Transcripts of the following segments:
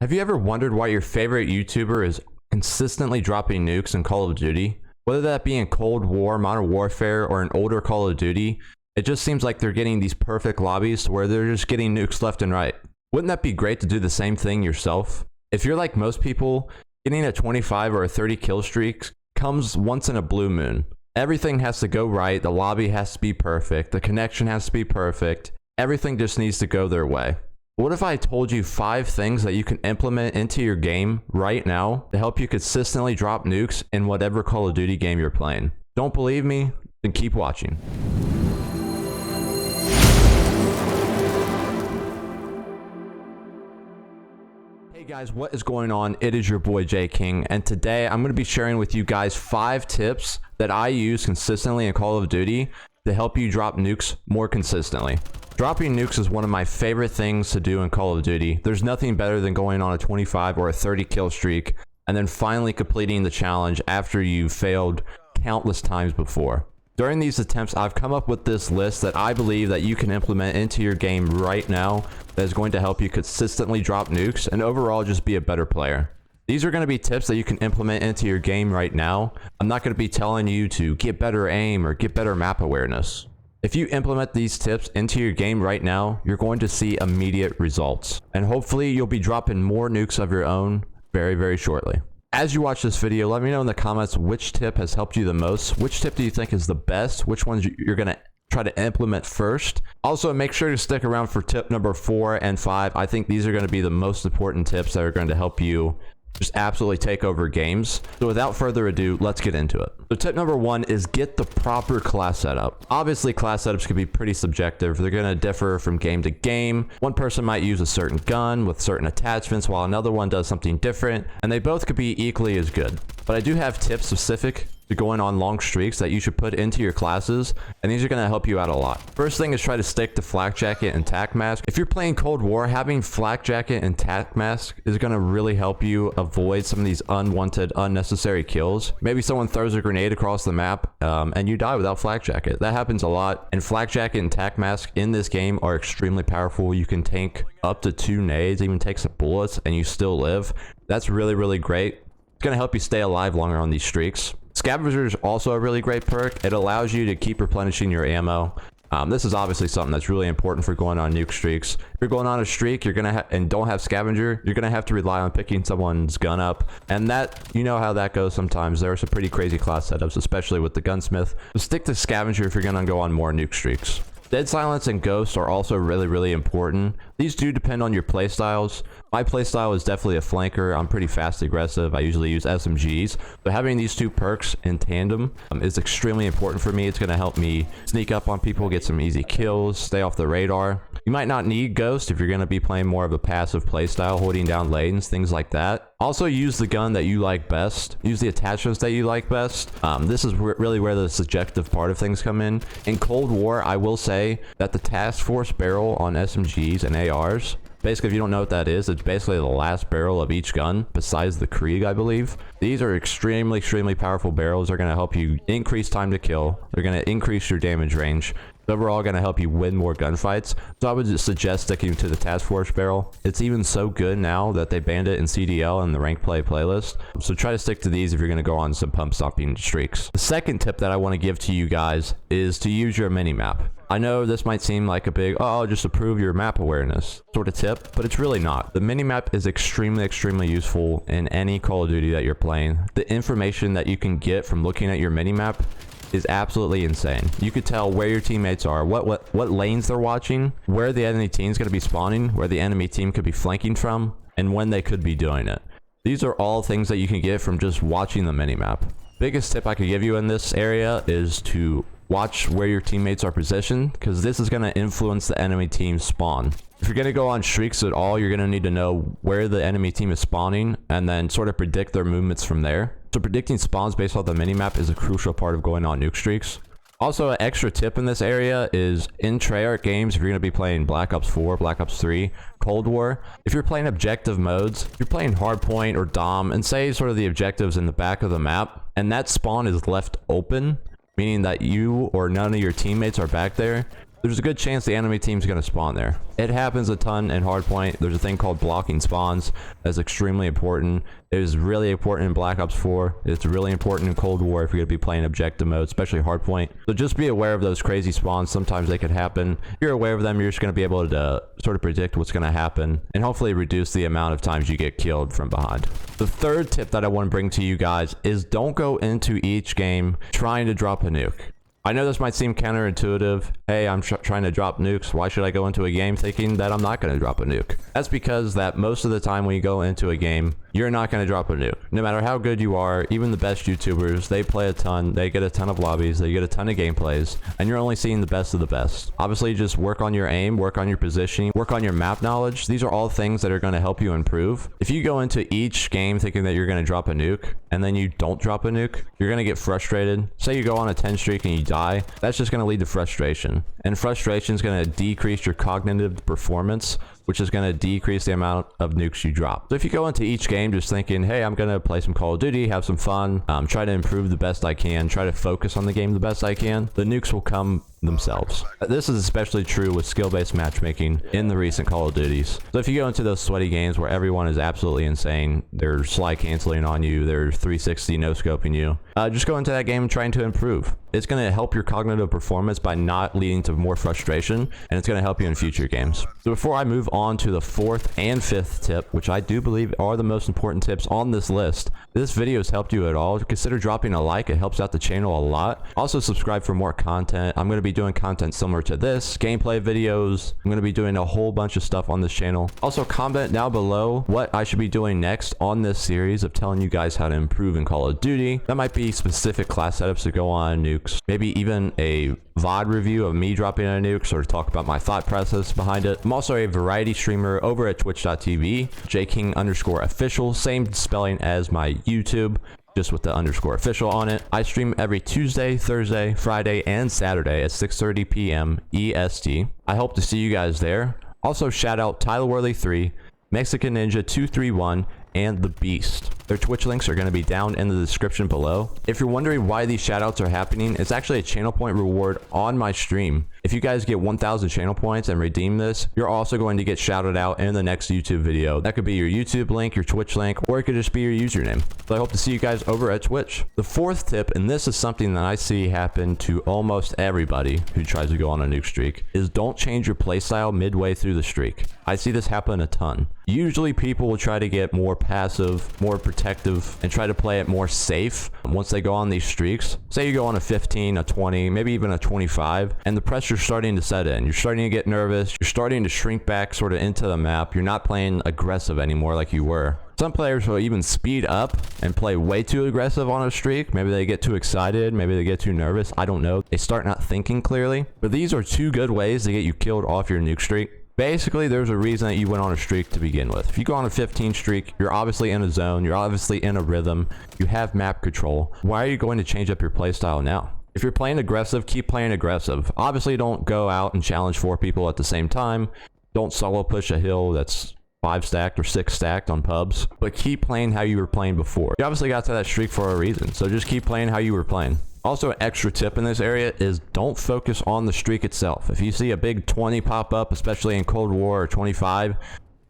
Have you ever wondered why your favorite YouTuber is consistently dropping nukes in Call of Duty? Whether that be in Cold War, Modern Warfare, or an older Call of Duty, it just seems like they're getting these perfect lobbies where they're just getting nukes left and right. Wouldn't that be great to do the same thing yourself? If you're like most people, getting a 25 or a 30 kill streak comes once in a blue moon. Everything has to go right, the lobby has to be perfect, the connection has to be perfect, everything just needs to go their way. What if I told you 5 things that you can implement into your game right now to help you consistently drop nukes in whatever Call of Duty game you're playing? Don't believe me? Then keep watching. Hey guys, what is going on? It is your boy J King, and today I'm going to be sharing with you guys 5 tips that I use consistently in Call of Duty to help you drop nukes more consistently. Dropping nukes is one of my favorite things to do in Call of Duty. There's nothing better than going on a 25 or a 30 kill streak and then finally completing the challenge after you've failed countless times before. During these attempts, I've come up with this list that I believe that you can implement into your game right now that is going to help you consistently drop nukes and overall just be a better player. These are going to be tips that you can implement into your game right now. I'm not going to be telling you to get better aim or get better map awareness. If you implement these tips into your game right now, you're going to see immediate results. And hopefully you'll be dropping more nukes of your own very, very shortly. As you watch this video, let me know in the comments which tip has helped you the most. Which tip do you think is the best? Which ones you're going to try to implement first? Also, make sure to stick around for tip number 4 and 5. I think these are going to be the most important tips that are going to help you just absolutely take over games. So without further ado, let's get into it. So tip number 1 is get the proper class setup. Obviously, class setups can be pretty subjective. They're going to differ from game to game. One person might use a certain gun with certain attachments while another one does something different, and they both could be equally as good. But I do have tips specific to going on long streaks that you should put into your classes, and these are going to help you out a lot. First thing is try to stick to flak jacket and tac mask. If you're playing Cold War, having flak jacket and tac mask is going to really help you avoid some of these unwanted, unnecessary kills. Maybe someone throws a grenade across the map and you die without flak jacket. That happens a lot, and flak jacket and tac mask in this game are extremely powerful. You can tank up to 2 nades, even take some bullets, and you still live. That's really, really great. It's going to help you stay alive longer on these streaks. Scavenger is also a really great perk. It allows you to keep replenishing your ammo. This is obviously something that's really important for going on nuke streaks. If you're going on a streak, you're gonna and don't have scavenger, you're gonna have to rely on picking someone's gun up, and that, you know how that goes sometimes. There are some pretty crazy class setups, especially with the gunsmith. So stick to scavenger if you're gonna go on more nuke streaks. Dead Silence and Ghost are also really, really important. These do depend on your playstyles. My playstyle is definitely a flanker. I'm pretty fast aggressive. I usually use SMGs. But having these 2 perks in tandem is extremely important for me. It's going to help me sneak up on people, get some easy kills, stay off the radar. You might not need Ghost if you're going to be playing more of a passive playstyle, holding down lanes, things like that. Also use the gun that you like best. Use the attachments that you like best. This is really where the subjective part of things come in. In Cold War, I will say that the task force barrel on SMGs and ARs, basically, if you don't know what that is, it's basically the last barrel of each gun, besides the Krieg, I believe. These are extremely, extremely powerful barrels. They're going to help you increase time to kill. They're going to increase your damage range. They're overall going to help you win more gunfights. So I would just suggest sticking to the task force barrel. It's even so good now that they banned it in CDL and the rank play playlist. So try to stick to these if you're going to go on some pump stomping streaks. The second tip that I want to give to you guys is to use your mini-map. I know this might seem like a big, oh, just improve your map awareness sort of tip, but it's really not. The minimap is extremely, extremely useful in any Call of Duty that you're playing. The information that you can get from looking at your minimap is absolutely insane. You could tell where your teammates are, what lanes they're watching, where the enemy team is going to be spawning, where the enemy team could be flanking from, and when they could be doing it. These are all things that you can get from just watching the minimap. Biggest tip I could give you in this area is to watch where your teammates are positioned, because this is going to influence the enemy team's spawn. If you're going to go on streaks at all, you're going to need to know where the enemy team is spawning and then sort of predict their movements from there. So predicting spawns based off the minimap is a crucial part of going on nuke streaks. Also, an extra tip in this area is in Treyarch games, if you're going to be playing Black Ops 4, Black Ops 3, Cold War, if you're playing objective modes, if you're playing hardpoint or dom, and say sort of the objectives in the back of the map, and that spawn is left open, meaning that you or none of your teammates are back there, there's a good chance the enemy team's going to spawn there. It happens a ton in hardpoint. There's a thing called blocking spawns that's extremely important. It is really important in Black Ops 4. It's really important in Cold War if you're going to be playing objective mode, especially hardpoint. So just be aware of those crazy spawns. Sometimes they could happen. If you're aware of them, you're just going to be able to sort of predict what's going to happen and hopefully reduce the amount of times you get killed from behind. The third tip that I want to bring to you guys is don't go into each game trying to drop a nuke. I know this might seem counterintuitive. Hey, I'm trying to drop nukes. Why should I go into a game thinking that I'm not going to drop a nuke? That's because that most of the time when you go into a game, you're not going to drop a nuke. No matter how good you are, even the best YouTubers, they play a ton, they get a ton of lobbies, they get a ton of gameplays, and you're only seeing the best of the best. Obviously, just work on your aim, work on your positioning, work on your map knowledge. These are all things that are going to help you improve. If you go into each game thinking that you're going to drop a nuke, and then you don't drop a nuke, you're going to get frustrated. Say you go on a 10 streak and you die, that's just going to lead to frustration. And frustration is going to decrease your cognitive performance, which is going to decrease the amount of nukes you drop. So if you go into each game just thinking, hey, I'm going to play some Call of Duty, have some fun, try to improve the best I can, try to focus on the game the best I can, the nukes will come themselves. This is especially true with skill-based matchmaking in the recent Call of Duties. So if you go into those sweaty games where everyone is absolutely insane, they're slide canceling on you, they're 360 no-scoping you, just go into that game trying to improve. It's going to help your cognitive performance by not leading to more frustration, and it's going to help you in future games. So before I move on to the fourth and fifth tip, which I do believe are the most important tips on this list, if this video has helped you at all, consider dropping a like. It helps out the channel a lot. Also subscribe for more content. I'm going to be doing content similar to this, gameplay videos. I'm going to be doing a whole bunch of stuff on this channel. Also comment down below what I should be doing next on this series of telling you guys how to improve in Call of Duty. That might be specific class setups to go on nukes, maybe even a VOD review of me dropping a nuke, sort of talk about my thought process behind it. I'm also a variety streamer over at twitch.tv, jking_official, same spelling as my YouTube, just with the _official on it. I stream every Tuesday, Thursday, Friday, and Saturday at 6:30 p.m. EST. I hope to see you guys there. Also shout out Tyler Worley 3, Mexican Ninja 231, and The Beast. Their Twitch links are going to be down in the description below. If you're wondering why these shoutouts are happening, it's actually a channel point reward on my stream. If you guys get 1,000 channel points and redeem this, you're also going to get shouted out in the next YouTube video. That could be your YouTube link, your Twitch link, or it could just be your username. So I hope to see you guys over at Twitch. The fourth tip, and this is something that I see happen to almost everybody who tries to go on a nuke streak, is don't change your playstyle midway through the streak. I see this happen a ton. Usually people will try to get more passive, more protective, and try to play it more safe once they go on these streaks. Say you go on a 15, a 20, maybe even a 25, and the pressure's starting to set in. You're starting to get nervous. You're starting to shrink back sort of into the map. You're not playing aggressive anymore like you were. Some players will even speed up and play way too aggressive on a streak. Maybe they get too excited. Maybe they get too nervous. I don't know. They start not thinking clearly. But these are two good ways to get you killed off your nuke streak. Basically, there's a reason that you went on a streak to begin with. If you go on a 15 streak, you're obviously in a zone, you're obviously in a rhythm, you have map control. Why are you going to change up your playstyle now? If you're playing aggressive, keep playing aggressive. Obviously, don't go out and challenge 4 people at the same time. Don't solo push a hill that's 5 stacked or 6 stacked on pubs, but keep playing how you were playing before. You obviously got to that streak for a reason, so just keep playing how you were playing. Also, an extra tip in this area is don't focus on the streak itself. If you see a big 20 pop up, especially in Cold War, or 25,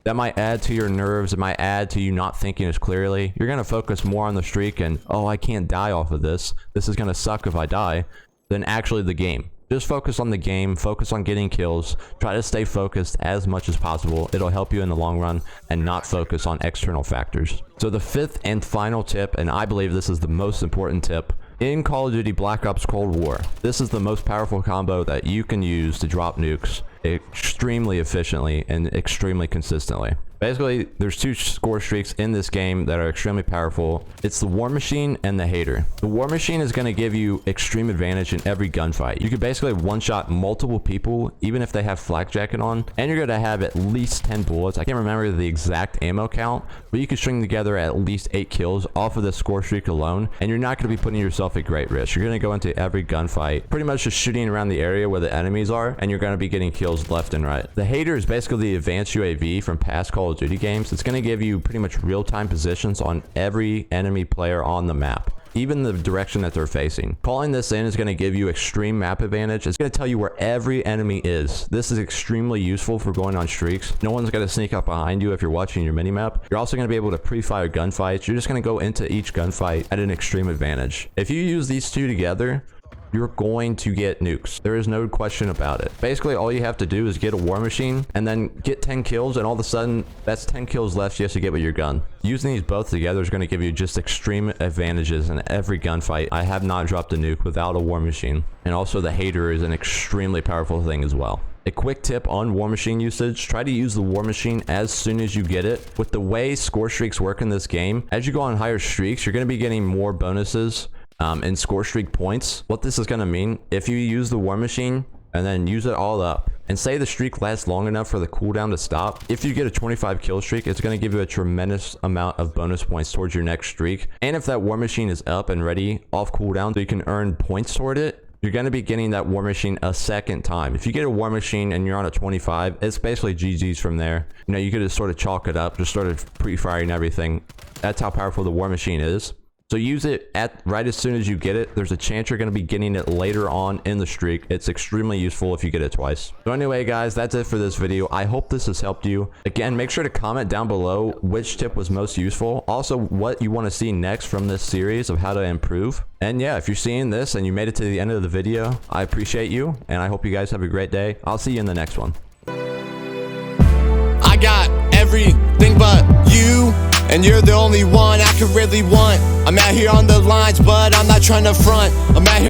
that might add to your nerves. It might add to you not thinking as clearly. You're going to focus more on the streak and, oh, I can't die off of this. This is going to suck if I die, than actually the game. Just focus on the game, focus on getting kills, try to stay focused as much as possible. It'll help you in the long run and not focus on external factors. So the fifth and final tip, and I believe this is the most important tip, in Call of Duty Black Ops Cold War, this is the most powerful combo that you can use to drop nukes extremely efficiently and extremely consistently. Basically, there's 2 score streaks in this game that are extremely powerful. It's the War Machine and the Hater. The War Machine is going to give you extreme advantage in every gunfight. You can basically one-shot multiple people, even if they have flak jacket on, and you're going to have at least 10 bullets. I can't remember the exact ammo count, but you can string together at least 8 kills off of the score streak alone, and you're not going to be putting yourself at great risk. You're going to go into every gunfight, pretty much just shooting around the area where the enemies are, and you're going to be getting kills left and right. The Hater is basically the advanced UAV from past Call of Duty games. It's going to give you pretty much real-time positions on every enemy player on the map. even the direction that they're facing. Calling this in is going to give you extreme map advantage. It's going to tell you where every enemy is. This is extremely useful for going on streaks. No one's going to sneak up behind you if you're watching your minimap. You're also going to be able to pre-fire gunfights. You're just going to go into each gunfight at an extreme advantage. If you use these two together, you're going to get nukes. There is no question about it. Basically, all you have to do is get a war machine and then get 10 kills, and all of a sudden, that's 10 kills left just to get with your gun. Using these both together is going to give you just extreme advantages in every gunfight. I have not dropped a nuke without a war machine. And also, the hater is an extremely powerful thing as well. A quick tip on war machine usage: try to use the war machine as soon as you get it. With the way score streaks work in this game, as you go on higher streaks, you're going to be getting more bonuses and score streak points. What this is going to mean, if you use the war machine and then use it all up, and say the streak lasts long enough for the cooldown to stop, if you get a 25 kill streak, it's going to give you a tremendous amount of bonus points towards your next streak. And if that war machine is up and ready off cooldown so you can earn points toward it, you're going to be getting that war machine a second time. If you get a war machine and you're on a 25, it's basically GG's from there. You know, you could just sort of chalk it up, just sort of pre-firing everything. That's how powerful the war machine is. So use it right as soon as you get it. There's a chance you're going to be getting it later on in the streak. It's extremely useful if you get it twice. So anyway, guys, that's it for this video. I hope this has helped you. Again, make sure to comment down below which tip was most useful. Also, what you want to see next from this series of how to improve. And yeah, if you're seeing this and you made it to the end of the video, I appreciate you. And I hope you guys have a great day. I'll see you in the next one. I got everything but you, and you're the only one I could really want. I'm out here on the lines, but I'm not trying to front. I'm out here